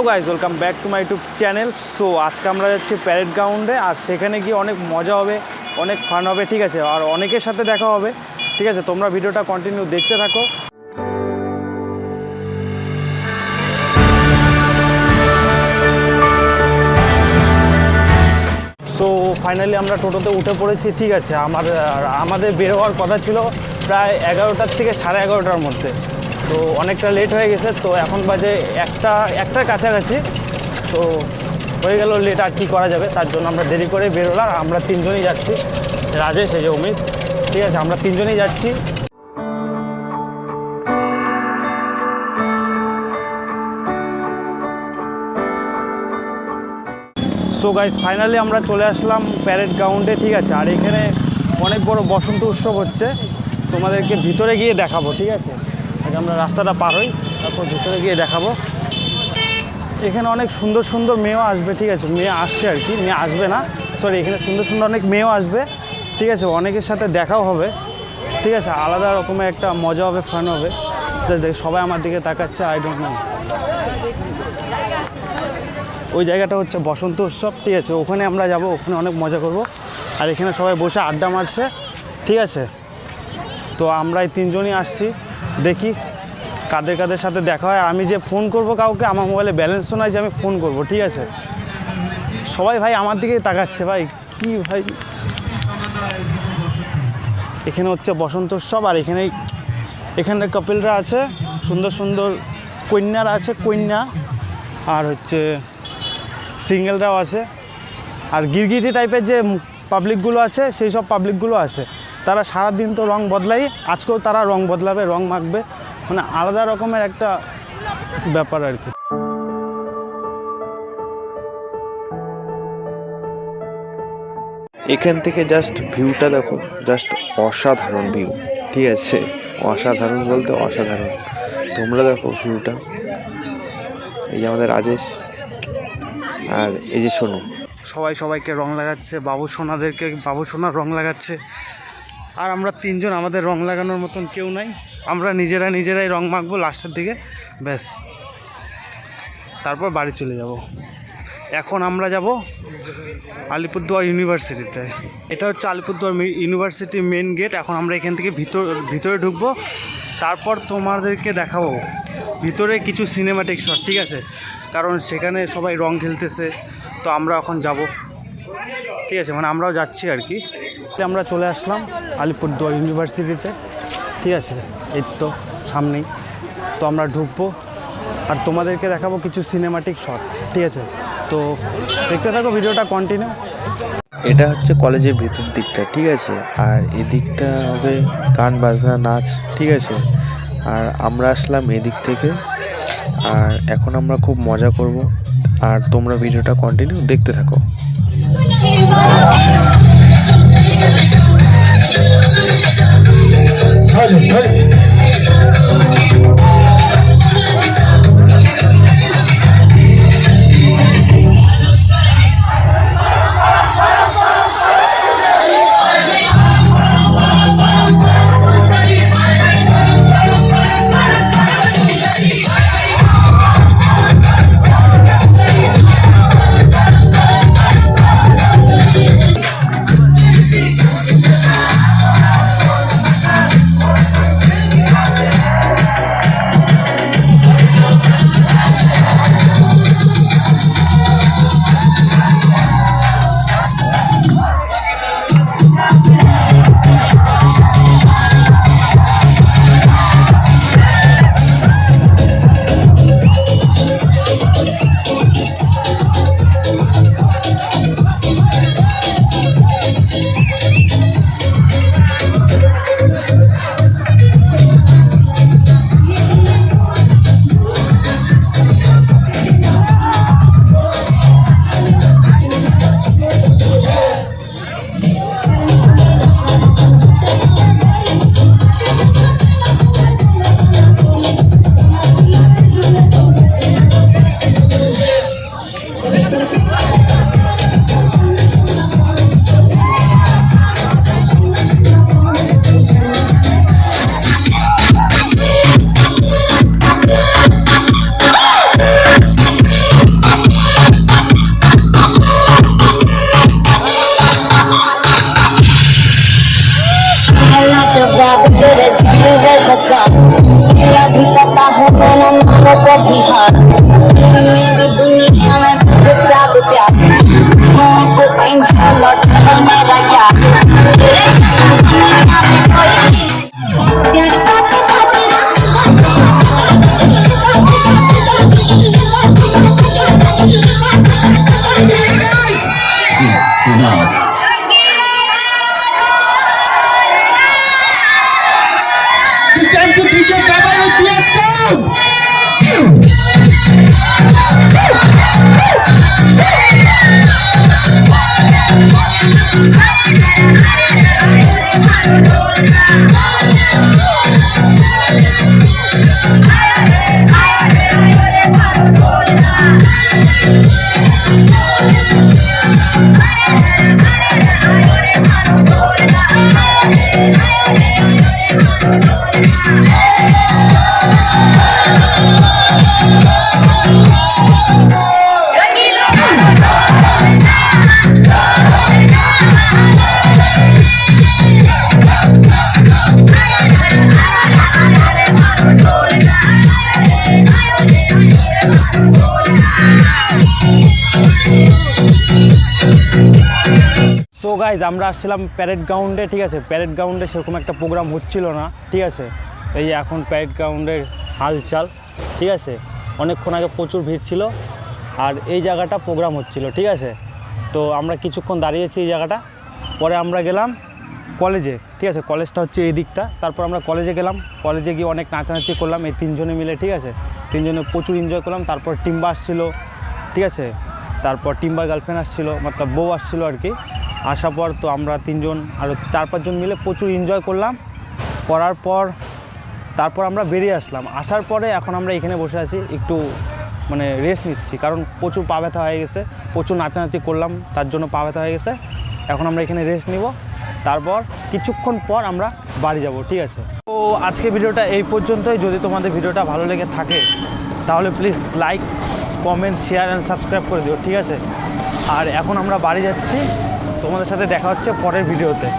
Guys welcome back to my YouTube channel. So আজকে আমরা যাচ্ছি প্যারেড গ্রাউন্ডে, আর সেখানে গিয়ে অনেক মজা হবে, অনেক ফান হবে, ঠিক আছে, আর অনেকের সাথে দেখা হবে, ঠিক আছে। তোমরা ভিডিওটা কন্টিনিউ দেখতে থাকো। সো ফাইনালি আমরা টোটোতে উঠে পড়েছি, ঠিক আছে। আমাদের বের হওয়ার কথা ছিল প্রায় 11টার থেকে 11:30টার মধ্যে, তো অনেকটা লেট হয়ে গেছে। তো এখন বাজে একটার কাছাকাছি, তো হয়ে গেল লেট, আর কী করা যাবে। তার জন্য আমরা দেরি করে বেরোলাম। আমরা তিনজনই যাচ্ছি, রাজেশ, এই যে অমিত, ঠিক আছে, আমরা তিনজনই যাচ্ছি। সো গাইস ফাইনালি আমরা চলে আসলাম প্যারেড গ্রাউন্ডে, ঠিক আছে। আর এখানে অনেক বড় বসন্ত উৎসব হচ্ছে, তোমাদেরকে ভিতরে গিয়ে দেখাবো, ঠিক আছে। আগে আমরা রাস্তাটা পার হই, তারপর ভিতরে গিয়ে দেখাবো। এখানে অনেক সুন্দর সুন্দর মেয়েও আসবে, ঠিক আছে, মেয়ে আসছে আর কি, মেয়ে আসবে না, সরি, এখানে সুন্দর সুন্দর অনেক মেয়েও আসবে, ঠিক আছে। অনেকের সাথে দেখাও হবে, ঠিক আছে। আলাদা রকমের একটা মজা হবে, ফান হবে। সবাই আমার দিকে তাকাচ্ছে, আই ডোন্ট নো। ওই জায়গাটা হচ্ছে বসন্ত উৎসব, ঠিক আছে, ওখানে আমরা যাব, ওখানে অনেক মজা করব। আর এখানে সবাই বসে আড্ডা মারছে, ঠিক আছে। তো আমরা এই তিনজনই আসছি, দেখি কাদের সাথে দেখা হয়। আমি যে ফোন করব কাউকে, আমার মোবাইলে ব্যালেন্সও নাই যে আমি ফোন করব, ঠিক আছে। সবাই ভাই আমার দিকেই তাকাচ্ছে, ভাই কি ভাই। এখানে হচ্ছে বসন্ত উৎসব, আর এখানে কাপলরা আছে, সুন্দর সুন্দর কন্যারা আছে, কন্যা, আর হচ্ছে সিঙ্গেলরাও আছে, আর গিরগিটি টাইপের যে পাবলিকগুলো আছে, সেই সব পাবলিকগুলো আছে। তারা সারাদিন তো রং বদলাই, আজকেও তারা রং বদলাবে, রং মাখবে, মানে আলাদা রকমের একটা ব্যাপার আর কি। এখান থেকে জাস্ট ভিউটা দেখো, জাস্ট অসাধারণ ভিউ, ঠিক আছে। অসাধারণ বলতে অসাধারণ। তোমরা দেখো ভিউটা। এই যে আমাদের রাজেশ, আর এই যে সোনু, সবাই সবাইকে রং লাগাচ্ছে, বাবু সোনার রং লাগাচ্ছে। আর আমরা তিনজন, আমাদের রং লাগানোর মতন কেউ নাই, আমরা নিজেরাই রং মাখবো লাস্টের দিকে, ব্যাস। তারপর বাড়ি চলে যাব। এখন আমরা যাব আলিপুরদুয়ার ইউনিভার্সিটিতে। এটা হচ্ছে আলিপুরদুয়ার ইউনিভার্সিটির মেন গেট। এখন আমরা এখান থেকে ভিতরে ঢুকবো, তারপর তোমাদেরকে দেখাবো ভিতরে কিছু সিনেমাটিক শট, ঠিক আছে, কারণ সেখানে সবাই রং খেলতেছে, তো আমরা এখন যাব, ঠিক আছে, মানে আমরাও যাচ্ছি আর কি। আমরা চলে আসলাম আলিপুরদুয়ার ইউনিভার্সিটিতে, ঠিক আছে, এই তো সামনেই। তো আমরা ঢুকবো আর তোমাদেরকে দেখাবো কিছু সিনেমাটিক শট, ঠিক আছে। তো দেখতে থাকো ভিডিওটা কন্টিনিউ। এটা হচ্ছে কলেজের ভিতর দিকটা, ঠিক আছে, আর এদিকটা হবে গান বাজনা নাচ, ঠিক আছে। আর আমরা আসলাম এদিক থেকে, আর এখন আমরা খুব মজা করব, আর তোমরা ভিডিওটা কন্টিনিউ দেখতে থাকো। जान तेरा भी पता है मैंने मानो को भी हार मेरी दुनिया में सब प्यार को एंजल और मेरा यार तेरे जैसा दुनिया में कोई সো গাইজ আমরা আসছিলাম প্যারেড গ্রাউন্ডে, ঠিক আছে। প্যারেড গ্রাউন্ডে সেরকম একটা প্রোগ্রাম হচ্ছিল না, ঠিক আছে। এই এখন প্যারেড গ্রাউন্ডের হালচাল, ঠিক আছে। অনেকক্ষণ আগে প্রচুর ভিড় ছিল আর এই জায়গাটা প্রোগ্রাম হচ্ছিল, ঠিক আছে। তো আমরা কিছুক্ষণ দাঁড়িয়েছি এই জায়গাটা, পরে আমরা গেলাম কলেজে, ঠিক আছে। কলেজটা হচ্ছে এই দিকটা। তারপর আমরা কলেজে গেলাম, কলেজে গিয়ে অনেক নাচানাচি করলাম এই তিনজনে মিলে, ঠিক আছে। তিনজনে প্রচুর এনজয় করলাম। তারপর টিম্বা আসছিল, ঠিক আছে। তারপর টিম্বার গার্লফ্রেন্ড আসছিলো, মতলব বউ আসছিলো আর কি। আসার পর তো আমরা তিনজন আরও 4-5 জন মিলে প্রচুর এনজয় করলাম। করার পর তারপর আমরা বেরিয়ে আসলাম। আসার পরে এখন আমরা এখানে বসে আছি, একটু মানে রেস্ট নিচ্ছি, কারণ প্রচুর পা ব্যথা হয়ে গেছে, প্রচুর নাচানাচি করলাম তার জন্য পা ব্যথা হয়ে গেছে। এখন আমরা এখানে রেস্ট নিব, তারপর কিছুক্ষণ পর আমরা বাড়ি যাব, ঠিক আছে। তো আজকে ভিডিওটা এই পর্যন্তই। যদি তোমাদের ভিডিওটা ভালো লেগে থাকে তাহলে please like, comment, share and subscribe করে দিও, ঠিক আছে। আর এখন আমরা বাড়ি যাচ্ছি, তোমাদের সাথে দেখা হচ্ছে পরের ভিডিওতে।